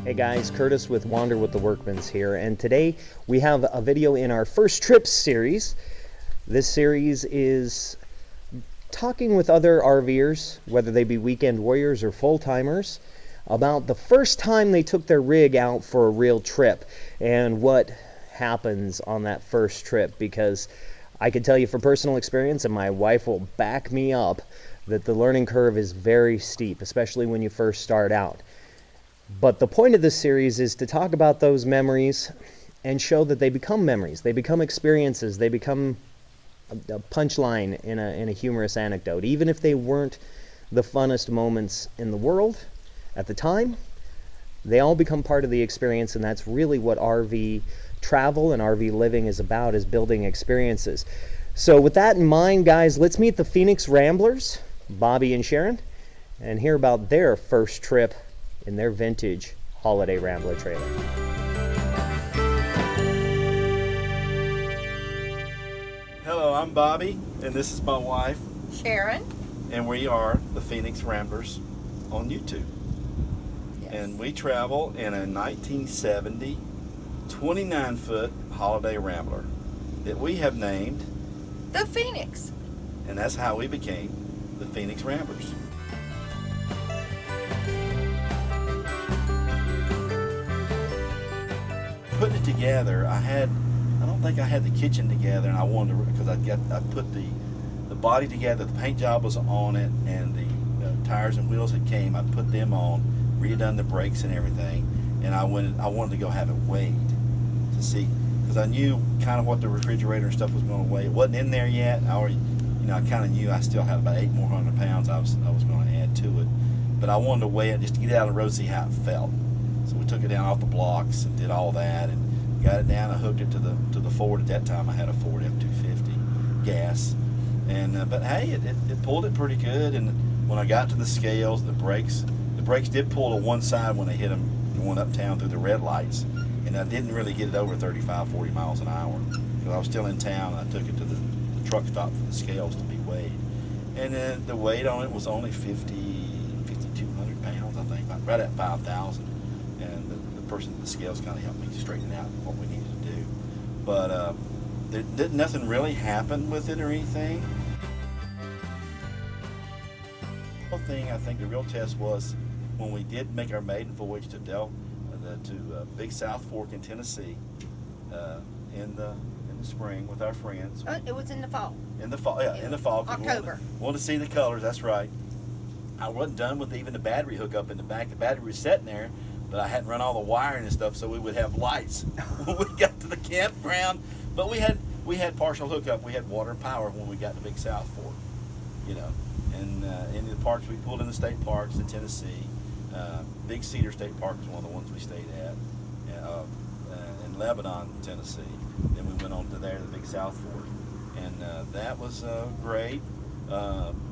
Hey guys, Curtis with Wander with the Workmans here, and today we have a video in our First Trips series. This series is talking with other RVers, whether they be weekend warriors or full-timers, about the first time they took their rig out for a real trip and what happens on that first trip, because I can tell you from personal experience, and my wife will back me up, that the learning curve is very steep, especially when you first start out. But the point of this series is to talk about those memories and show that they become memories, they become experiences, they become a punchline in a humorous anecdote. Even if they weren't the funnest moments in the world at the time, they all become part of the experience, and that's really what RV travel and RV living is about, is building experiences. So with that in mind, guys, let's meet the Phoenix Ramblers, Bobby and Sharon, and hear about their first trip in their vintage Holiday Rambler trailer. Hello, I'm Bobby, and this is my wife, Sharon. and we are the Phoenix Ramblers on YouTube. Yes. And we travel in a 1970 29-foot Holiday Rambler that we have named, The Phoenix. and that's how we became the Phoenix Ramblers. Putting it together, I don't think I had the kitchen together, and I wanted to, because I put the body together, the paint job was on it, and the tires and wheels that came, I put them on, redone the brakes and everything, and I wanted to go have it weighed to see, because I knew kind of what the refrigerator and stuff was going to weigh. It wasn't in there yet. I already, I kind of knew I still had about 800 pounds I was going to add to it, but I wanted to weigh it just to get it out of the road, see how it felt. So we took it down off the blocks and did all that, and got it down. I hooked it to the Ford. At that time, I had a Ford F-250 gas, and but hey, it pulled it pretty good. And when I got to the scales, the brakes did pull to one side when they hit them going uptown through the red lights, and I didn't really get it over 35, 40 miles an hour because I was still in town. And I took it to the truck stop for the scales to be weighed, and then the weight on it was only 5,200 pounds, I think, right at 5,000. And the person at the scales kind of helped me straighten out what we needed to do. But nothing really happened with it or anything. The thing, I think the real test was when we did make our maiden voyage to Big South Fork in Tennessee in the spring with our friends. It was in the fall. In the fall, yeah, in the fall. October. Wanted to see the colors, that's right. I wasn't done with even the battery hookup in the back. The battery was sitting there, but I hadn't run all the wiring and stuff, so we would have lights when we got to the campground. But we had partial hookup. We had water and power when we got to Big South Fork, And in the parks, we pulled in the state parks in Tennessee. Big Cedar State Park was one of the ones we stayed at. In Lebanon, Tennessee. Then we went on to there, the Big South Fork, and that was great.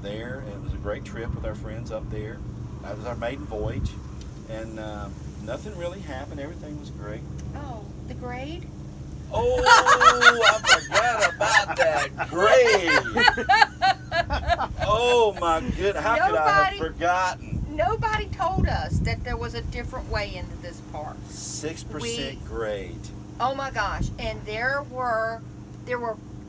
There, it was a great trip with our friends up there. That was our maiden voyage. And nothing really happened. Everything was great. Oh, the grade? Oh, I forgot about that grade. Oh my goodness, how could I have forgotten? Nobody told us that there was a different way into this park. 6% grade. Oh my gosh, and there were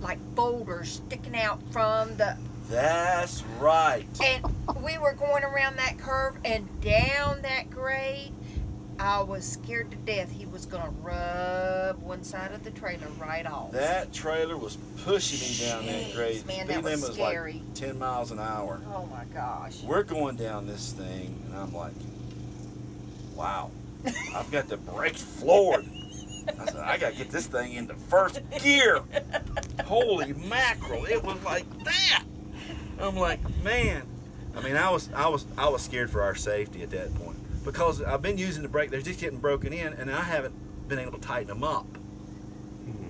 like boulders sticking out from the... That's right. And we were going around that curve and down that grade. I was scared to death he was going to rub one side of the trailer right off. That trailer was pushing me down that grade. Man, Speed that was limit scary. Like 10 miles an hour. Oh my gosh. We're going down this thing, and I'm like, wow, I've got the brakes floored. I said, I got to get this thing into first gear. Holy mackerel, it was like that. I'm like, man. I mean, I was scared for our safety at that point because I've been using the brake. They're just getting broken in, and I haven't been able to tighten them up.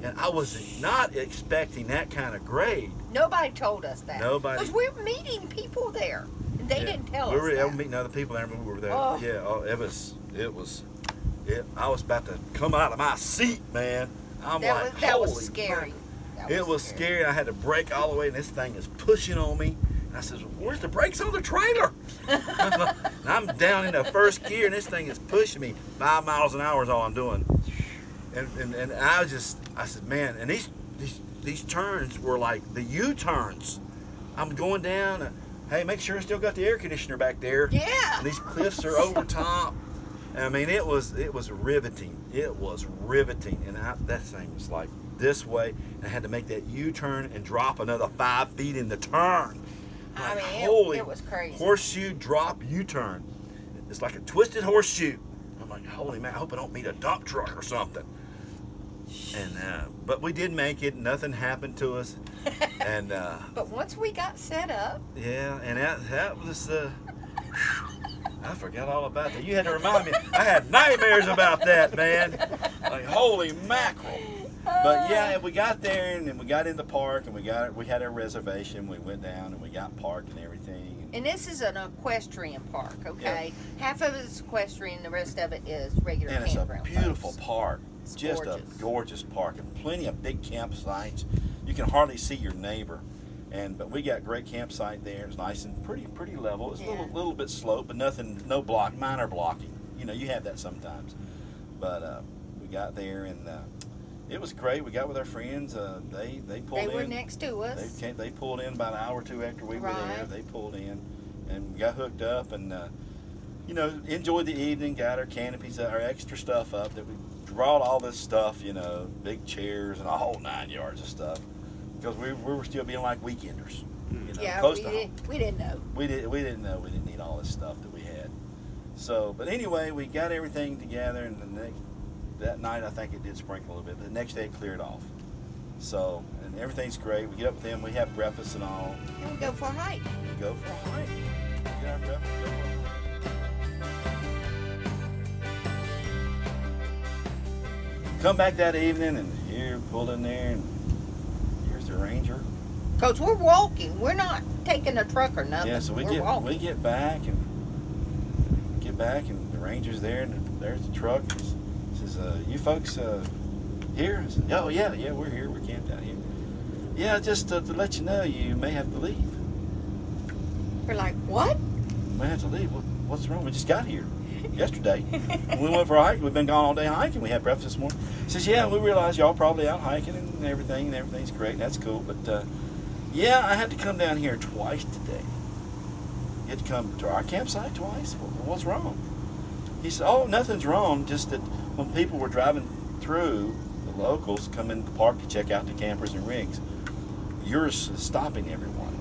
And I was not expecting that kind of grade. Nobody told us that. Nobody. Because we're meeting people there. And they didn't tell us that. We were meeting other people there when we were there. Oh. Yeah, I was about to come out of my seat, man. That was scary. It was scary. I had to brake all the way, and this thing is pushing on me. I said, where's the brakes on the trailer? And I'm down in the first gear, and this thing is pushing me 5 miles an hour is all I'm doing. And I said, man, and these turns were like the U-turns. I'm going down, and, hey, make sure I still got the air conditioner back there. Yeah. And these cliffs are over top. I mean, it was riveting. It was riveting, and that thing was like this way, and I had to make that U-turn and drop another 5 feet in the turn. I Like, mean, holy it was crazy. horseshoe drop U-turn. It's like a twisted horseshoe. I'm like, holy man, I hope I don't meet a dump truck or something. And but we did make it. Nothing happened to us. And But once we got set up, yeah, and that was I forgot all about that. You had to remind me. I had nightmares about that, man. Like, holy mackerel. But yeah, we got there, and then we got in the park, and we had our reservation. We went down, and we got parked and everything. and this is an equestrian park, okay? Half of it is equestrian, the rest of it is regular And it's a campground. beautiful folks. park. It's Just gorgeous. a gorgeous park, and plenty of big campsites. You can hardly see your neighbor. But we got great campsite there. It's nice and pretty level. It's a Yeah. little bit slope, but minor blocking. You know, you have that sometimes. But we got there, and it was great. We got with our friends. They pulled in. They were next to us. They pulled in about an hour or two after we were there. Right. They pulled in, and we got hooked up, and enjoyed the evening. Got our canopies, our extra stuff up. That we brought all this stuff. Big chairs and a whole 9 yards of stuff. Because we were still being like weekenders, Yeah, close to home. we didn't know. We didn't know we didn't need all this stuff that we had. So, but anyway, we got everything together, and that night I think it did sprinkle a little bit, but the next day it cleared off. So, and everything's great. We get up with them, we have breakfast and all. And we go for a hike. We go for a hike. Get our breakfast. Go for a hike. Come back that evening, and here pulled in there, and here's the Ranger. Because we're walking. We're not taking a truck or nothing. Yeah, so we get back and the Ranger's there, and there's the truck. He says, "You folks here?" I said, "Oh yeah, we're here. We're camped out here." Yeah, just to let you know, you may have to leave. We're like, what? You may have to leave. What's wrong? We just got here yesterday. We went for a hike. We've been gone all day hiking. We had breakfast this morning. He says, "Yeah, we realize y'all probably out hiking and everything's great. And that's cool, but." Yeah, I had to come down here twice today. You had to come to our campsite twice? What's wrong? He said, oh, nothing's wrong, just that when people were driving through, the locals come in the park to check out the campers and rigs, yours is stopping everyone.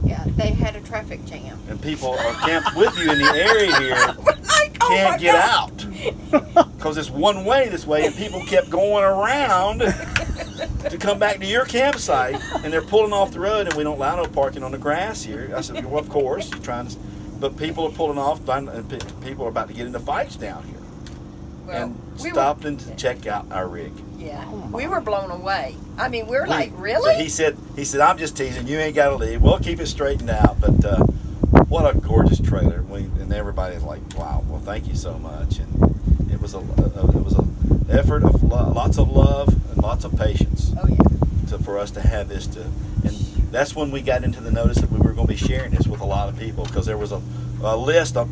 Yeah, they had a traffic jam. And people are camped with you in the area here, Like, oh can't my get God. out. Because it's one way this way, and people kept going around to come back to your campsite, and they're pulling off the road, and we don't allow no parking on the grass here. I said, well, of course, you're trying to, but people are pulling off, and people are about to get into fights down here. Well, And we stopped in to check out our rig. Yeah, we were blown away. I mean, we're like, But really? he said, I'm just teasing. You ain't got to leave. We'll keep it straightened out. But what a gorgeous trailer. And everybody's like, wow. Well, thank you so much. And it was a effort of lots of love and lots of patience. Oh yeah. For us to have this and that's when we got into the notice that we were going to be sharing this with a lot of people, because there was a list of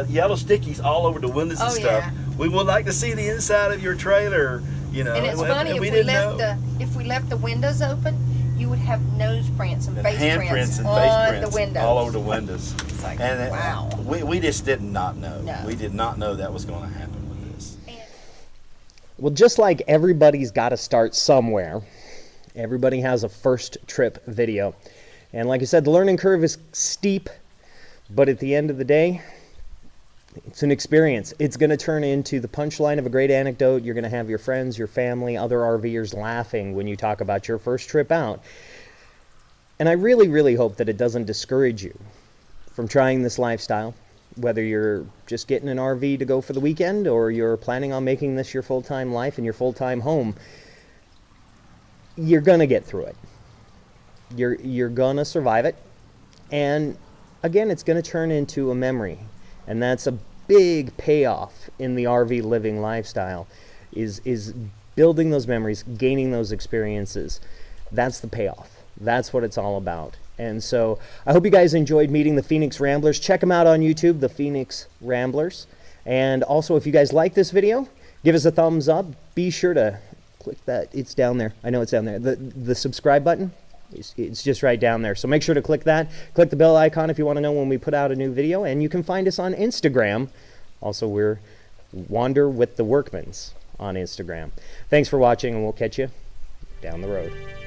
yellow stickies all over the windows and Oh, stuff. yeah. We would like to see the inside of your trailer. And it's funny, and if we didn't left know. if we left the windows open, you would have nose prints and face handprints prints and on face prints the windows. all over the windows. It's like, And wow. we just did not know. No. We did not know that was going to happen with this. Well, just like everybody's got to start somewhere, everybody has a first trip video. And like I said, the learning curve is steep, but at the end of the day, it's an experience. It's going to turn into the punchline of a great anecdote. You're going to have your friends, your family, other RVers laughing when you talk about your first trip out. And I really, really hope that it doesn't discourage you from trying this lifestyle, whether you're just getting an RV to go for the weekend or you're planning on making this your full-time life and your full-time home. You're going to get through it. You're going to survive it. And again, it's going to turn into a memory. And that's a big payoff in the RV living lifestyle, is building those memories, gaining those experiences. That's the payoff. That's what it's all about. And so I hope you guys enjoyed meeting the Phoenix Ramblers. Check them out on YouTube, the Phoenix Ramblers. And also, if you guys like this video, give us a thumbs up. Be sure to click that. It's down there. I know it's down there. The subscribe button, it's just right down there. So make sure to click that. Click the bell icon if you want to know when we put out a new video. And you can find us on Instagram. Also, we're Wander with the Workmans on Instagram. Thanks for watching, and we'll catch you down the road.